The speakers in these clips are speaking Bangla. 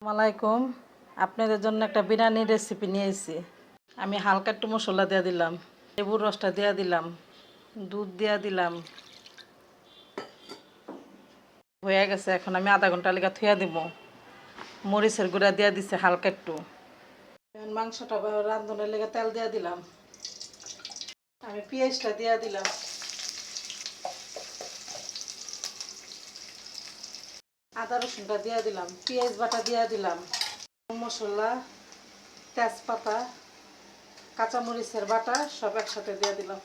আসসালামাইকুম। আপনাদের জন্য একটা বিরিয়ানির রেসিপি নিয়ে এসেছি। আমি হালকা একটু মশলা দিয়ে দিলাম, লেবুর রসটা দিয়ে দিলাম, দুধ দিয়ে দিলাম। হয়ে গেছে, এখন আমি আধা ঘন্টা লেগে থুয়া দিব। মরিচের গুঁড়া দিয়ে দিছে হালকা একটু। মাংসটা রাঁধুনের লেগে তেল দিয়ে দিলাম। আমি পেঁয়াজটা দিয়ে দিলাম, আদা রসুনটা দিয়ে দিলাম, পেঁয়াজ বাটা দিয়ে দিলাম, মশলা, তেজপাতা, কাঁচামরিচের বাটা সব একসাথে দিয়ে দিলাম।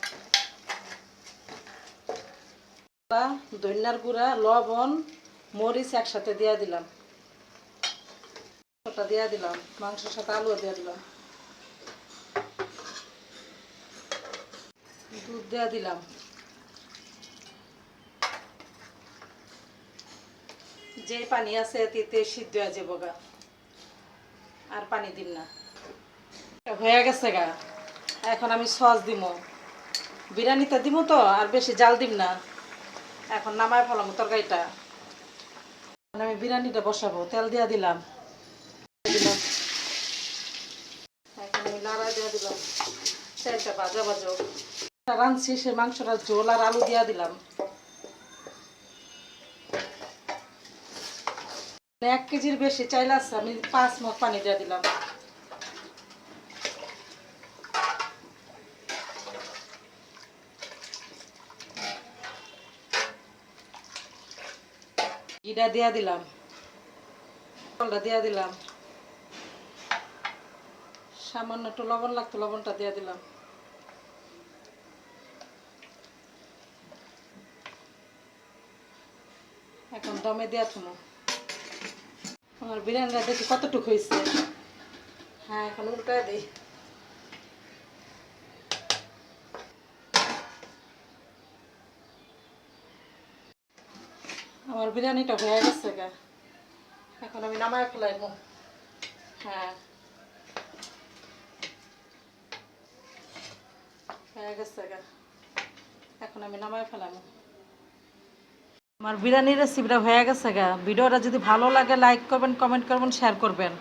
ধনিয়ার গুঁড়া, লবণ, মরিচ একসাথে দিয়ে দিলাম। ওটা দিয়ে দিলাম, মাংসের সাথে আলু দিয়ে দিলাম, দুধ দিয়ে দিলাম। যে পানি আছে এতে সিদ্ধ হয়ে যাবো গা, আর পানি দিন না। হয়ে গেছে গা, এখন আমি সস দিব। বিরিয়ানিতে দিব তো, আর বেশি জাল দিব না। এখন নামায় ফেলাম তরকারিটা। আমি বিরিয়ানিটা বসাবো, তেল দিয়ে দিলাম। এখন আমি নাড়া দিয়ে দিলাম, তেলটা ভাজা ভাজো। রাঁধছি সে মাংসটা ঝোল আর আলু দিয়ে দিলাম। 1 কেজির বেশি চাইলে আছে, আমি 5 মগ পানি দিয়ে দিলাম। ঘিটা দিয়ে দিলাম, জলটা দিয়ে দিলাম, সামান্য একটু লবণ লাগতো, লবণটা দিয়ে দিলাম। এখন দমে দেওয়া থামো। আমার বিরিয়ানিটা দেখি কতটুকু হয়েছে। হ্যাঁ, এখন উল্টায় দিই। আমার বিরিয়ানিটা হয়ে গেছে গা, এখন আমি নামায় ফেলাইব। হ্যাঁ, হয়ে গেছে গা, এখন আমি নামায় ফেলাম। আমার বিরিয়ানির রেসিপিটা হয়ে গেছে গা। ভিডিওটা যদি ভালো লাগে লাইক করবেন, কমেন্ট করবেন, শেয়ার করবেন।